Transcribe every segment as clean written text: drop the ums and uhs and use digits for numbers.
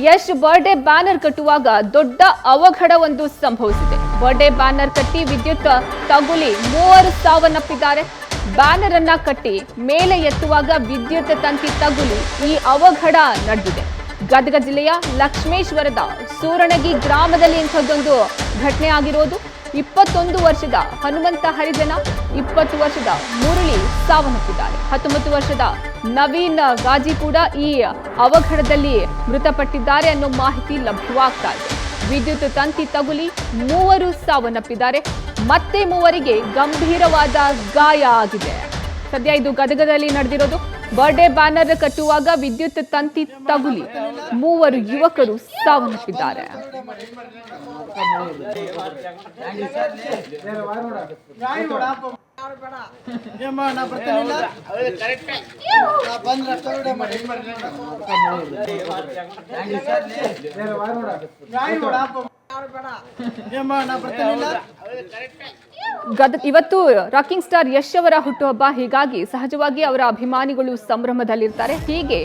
Yash birthday banner ಕಟ್ಟುವಾಗ ದೊಡ್ಡ ಅವಘಡವೊಂದು ಸಂಭವಿಸಿದೆ. ಬರ್ಡೇ ಬ್ಯಾನರ್ ಕಟ್ಟಿ ವಿದ್ಯುತ್ ತಗುಲಿ 3 ಸಾವನ್ನಪ್ಪಿದ್ದಾರೆ. ಬ್ಯಾನರ್ ಅನ್ನ ಕಟ್ಟಿ ಮೇಲೆ ಎತ್ತುವಾಗ ವಿದ್ಯುತ್ ತಂತಿ ತಗುಲಿ ಈ ಅವಘಡ ನಡೆದಿದೆ. ಗದಗ ಜಿಲ್ಲೆಯ ಲಕ್ಷ್ಮೇಶ್ವರದ ಸೂರಣಗಿ ಗ್ರಾಮದಲ್ಲಿ ಇಂಥದ್ದೊಂದು ಘಟನೆ ಆಗಿರೋದು. 21 ವರ್ಷದ ಹನುಮಂತ ಹರಿಜನ, 20 ವರ್ಷದ ಮುರಳಿ ಸಾವನ್ನಪ್ಪಿದ್ದಾರೆ. 19 ವರ್ಷದ ನವೀನ್ ಗಾಜಿ ಕೂಡ ಈ ಅವಘಡದಲ್ಲಿ ಮೃತಪಟ್ಟಿದ್ದಾರೆ ಅನ್ನೋ ಮಾಹಿತಿ ಲಭ್ಯವಾಗ್ತಾ ಇದೆ. ವಿದ್ಯುತ್ ತಂತಿ ತಗುಲಿ 3 ಸಾವನ್ನಪ್ಪಿದ್ದಾರೆ. ಮತ್ತೆ 3ರಿಗೆ ಗಂಭೀರವಾದ ಗಾಯ ಆಗಿದೆ. ಸದ್ಯ ಇದು ಗದಗದಲ್ಲಿ ನಡೆದಿರೋದು. ಬರ್ಡೇ ಬ್ಯಾನರ್ ಕಟ್ಟುವಾಗ ವಿದ್ಯುತ್ ತಂತಿ ತಗುಲಿ 3 ಯುವಕರು ಸಾವನ್ನಪ್ಪಿದ್ದಾರೆ. ಇವತ್ತು ರಾಕಿಂಗ್ ಸ್ಟಾರ್ ಯಶ್ ಅವರ ಹುಟ್ಟುಹಬ್ಬ. ಹೀಗಾಗಿ ಸಹಜವಾಗಿ ಅವರ ಅಭಿಮಾನಿಗಳು ಸಂಭ್ರಮದಲ್ಲಿರ್ತಾರೆ. ಹೀಗೆ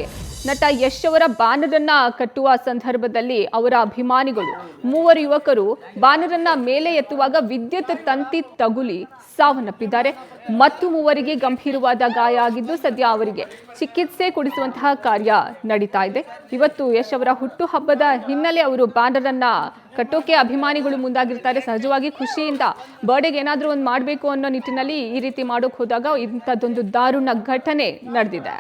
ನಟ ಯಶ್ ಅವರ ಬ್ಯಾನರ್ ಅನ್ನ ಕಟ್ಟುವ ಸಂದರ್ಭದಲ್ಲಿ ಅವರ ಅಭಿಮಾನಿಗಳು 3 ಯುವಕರು ಬ್ಯಾನರ್ ಅನ್ನ ಮೇಲೆ ಎತ್ತುವಾಗ ವಿದ್ಯುತ್ ತಂತಿ ತಗುಲಿ ಸಾವನ್ನಪ್ಪಿದ್ದಾರೆ. ಮತ್ತು 3ರಿಗೆ ಗಂಭೀರವಾದ ಗಾಯ ಆಗಿದ್ದು ಸದ್ಯ ಅವರಿಗೆ ಚಿಕಿತ್ಸೆ ಕೊಡಿಸುವಂತಹ ಕಾರ್ಯ ನಡೀತಾ ಇದೆ. ಇವತ್ತು ಯಶ್ ಅವರ ಹುಟ್ಟುಹಬ್ಬದ ಹಿನ್ನೆಲೆ ಅವರು ಬ್ಯಾನರ್ ಅನ್ನ ಕಟ್ಟೋಕೆ ಅಭಿಮಾನಿಗಳು ಮುಂದಾಗಿರ್ತಾರೆ. ಸಹಜವಾಗಿ ಖುಷಿಯಿಂದ ಬರ್ಡೇಗೆ ಏನಾದರೂ ಒಂದು ಮಾಡಬೇಕು ಅನ್ನೋ ನಿಟ್ಟಿನಲ್ಲಿ ಈ ರೀತಿ ಮಾಡೋಕೆ ಹೋದಾಗ ಇಂಥದ್ದೊಂದು ದಾರುಣ ಘಟನೆ ನಡೆದಿದೆ.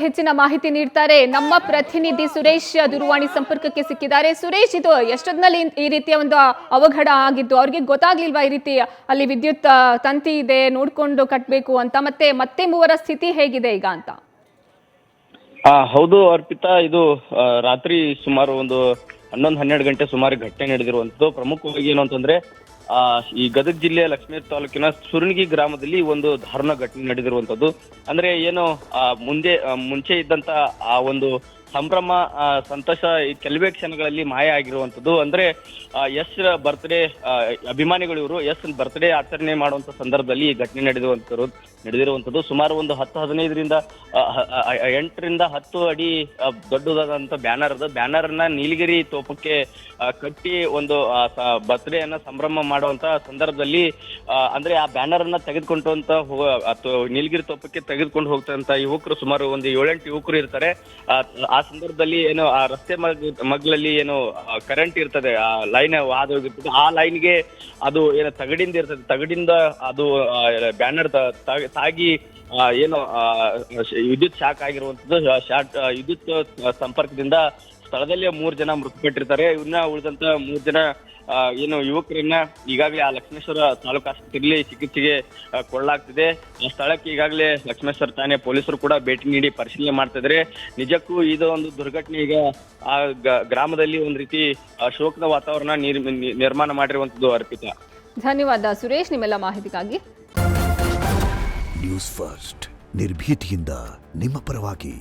ಹೆಚ್ಚಿನ ಮಾಹಿತಿ ನೀಡ್ತಾರೆ ನಮ್ಮ ಪ್ರತಿನಿಧಿ ಸುರೇಶ್. ದೂರವಾಣಿ ಸಂಪರ್ಕಕ್ಕೆ ಸಿಕ್ಕಿದ್ದಾರೆ. ಸುರೇಶ್, ಇದು ಎಷ್ಟೊತ್ತಿನಲ್ಲಿ ಈ ರೀತಿಯ ಒಂದು ಅವಘಡ ಆಗಿದ್ದು? ಅವ್ರಿಗೆ ಗೊತ್ತಾಗ್ಲಿಲ್ವಾ ಈ ರೀತಿ ಅಲ್ಲಿ ವಿದ್ಯುತ್ ತಂತಿ ಇದೆ ನೋಡ್ಕೊಂಡು ಕಟ್ಟಬೇಕು ಅಂತ? ಮತ್ತೆ 3ರ ಸ್ಥಿತಿ ಹೇಗಿದೆ ಈಗ ಅಂತ? ಹೌದು ಅರ್ಪಿತಾ, ಇದು ರಾತ್ರಿ ಸುಮಾರು ಒಂದು 11-12 ಗಂಟೆ ಸುಮಾರು ಘಟನೆ ನಡೆದಿರುವಂಥದ್ದು. ಪ್ರಮುಖವಾಗಿ ಏನು ಅಂತಂದ್ರೆ ಈ ಗದಗ ಜಿಲ್ಲೆಯ ಲಕ್ಷ್ಮೇಶ್ವರ ತಾಲೂಕಿನ ಸುರಣಗಿ ಗ್ರಾಮದಲ್ಲಿ ಒಂದು ದಾರುಣ ಘಟನೆ ನಡೆದಿರುವಂಥದ್ದು. ಅಂದ್ರೆ ಏನು ಮುಂಚೆ ಇದ್ದಂತ ಆ ಒಂದು ಸಂಭ್ರಮ ಸಂತೋಷ ಕೆಲವೇ ಕ್ಷಣಗಳಲ್ಲಿ ಮಾಯ ಆಗಿರುವಂಥದ್ದು. ಅಂದ್ರೆ ಯಶ್ ಬರ್ತ್ಡೇ ಅಭಿಮಾನಿಗಳು ಇವರು ಯಶ್ ಬರ್ತ್ಡೇ ಆಚರಣೆ ಮಾಡುವಂತ ಸಂದರ್ಭದಲ್ಲಿ ಈ ಘಟನೆ ನಡೆದಿರುವಂಥದ್ದು. ಸುಮಾರು ಒಂದು 10-15ರಿಂದ 8ರಿಂದ 10 ಅಡಿ ದೊಡ್ಡದಾದಂತ ಬ್ಯಾನರ್ ಅದು. ಬ್ಯಾನರ್ ಅನ್ನ ನೀಲಗಿರಿ ತೋಪಕ್ಕೆ ಕಟ್ಟಿ ಒಂದು ಬರ್ತ್ಡೇ ಅನ್ನ ಸಂಭ್ರಮ ಮಾಡುವಂತ ಸಂದರ್ಭದಲ್ಲಿ ಅಂದ್ರೆ ಆ ಬ್ಯಾನರ್ ಅನ್ನ ತೆಗೆದುಕೊಂಡು ನೀಲಗಿರಿ ತೋಪಕ್ಕೆ ತೆಗೆದುಕೊಂಡು ಹೋಗ್ತಂತ ಯುವಕರು ಸುಮಾರು ಒಂದು 7-8 ಯುವಕರು ಇರ್ತಾರೆ. ಆ ಸಂದರ್ಭದಲ್ಲಿ ಏನು ಆ ರಸ್ತೆ ಮಗ್ಲಲ್ಲಿ ಏನು ಕರೆಂಟ್ ಇರ್ತದೆ, ಆ ಲೈನ್ ಹಾದು ಹೋಗಿರ್ತದೆ, ಆ ಲೈನ್ಗೆ ಅದು ಏನು ತಗಡಿಂದ ಇರ್ತದೆ, ತಗಡಿಂದ ಅದು ಬ್ಯಾನರ್ ತಾಗಿ ಏನು ವಿದ್ಯುತ್ ಶಾಕ್ ಆಗಿರುವಂತದ್ದು. ವಿದ್ಯುತ್ ಸಂಪರ್ಕದಿಂದ ಸ್ಥಳದಲ್ಲಿ 3 ಜನ ಮೃತಪಟ್ಟಿರ್ತಾರೆ. ಇವನ್ನ ಉಳಿದಂತ 3 ಜನ ಏನು ಯುವಕರನ್ನ ಈಗಾಗಲೇ ಆ ಲಕ್ಷ್ಮೇಶ್ವರ ತಾಲೂಕು ಆಸ್ಪತ್ರೆಯಲ್ಲಿ ಚಿಕಿತ್ಸೆಗೆ ಕೊಳ್ಳಲಾಗ್ತಿದೆ. ಆ ಸ್ಥಳಕ್ಕೆ ಈಗಾಗಲೇ ಲಕ್ಷ್ಮೇಶ್ವರ ಠಾಣೆ ಪೊಲೀಸರು ಕೂಡ ಭೇಟಿ ನೀಡಿ ಪರಿಶೀಲನೆ ಮಾಡ್ತಾ ಇದ್ದಾರೆ. ನಿಜಕ್ಕೂ ಇದು ಒಂದು ದುರ್ಘಟನೆ ಈಗ ಆ ಗ್ರಾಮದಲ್ಲಿ ಒಂದು ರೀತಿ ಶೋಕದ ವಾತಾವರಣ ನಿರ್ಮಾಣ ಮಾಡಿರುವಂತದ್ದು. ಅರ್ಪಿತಾ, ಧನ್ಯವಾದ ಸುರೇಶ್ ನಿಮ್ಮೆಲ್ಲ ಮಾಹಿತಿಗಾಗಿ. ನ್ಯೂಸ್ ಫಸ್ಟ್, ನಿರ್ಭೀತಿಯಿಂದ ನಿಮ್ಮ ಪರವಾಗಿ.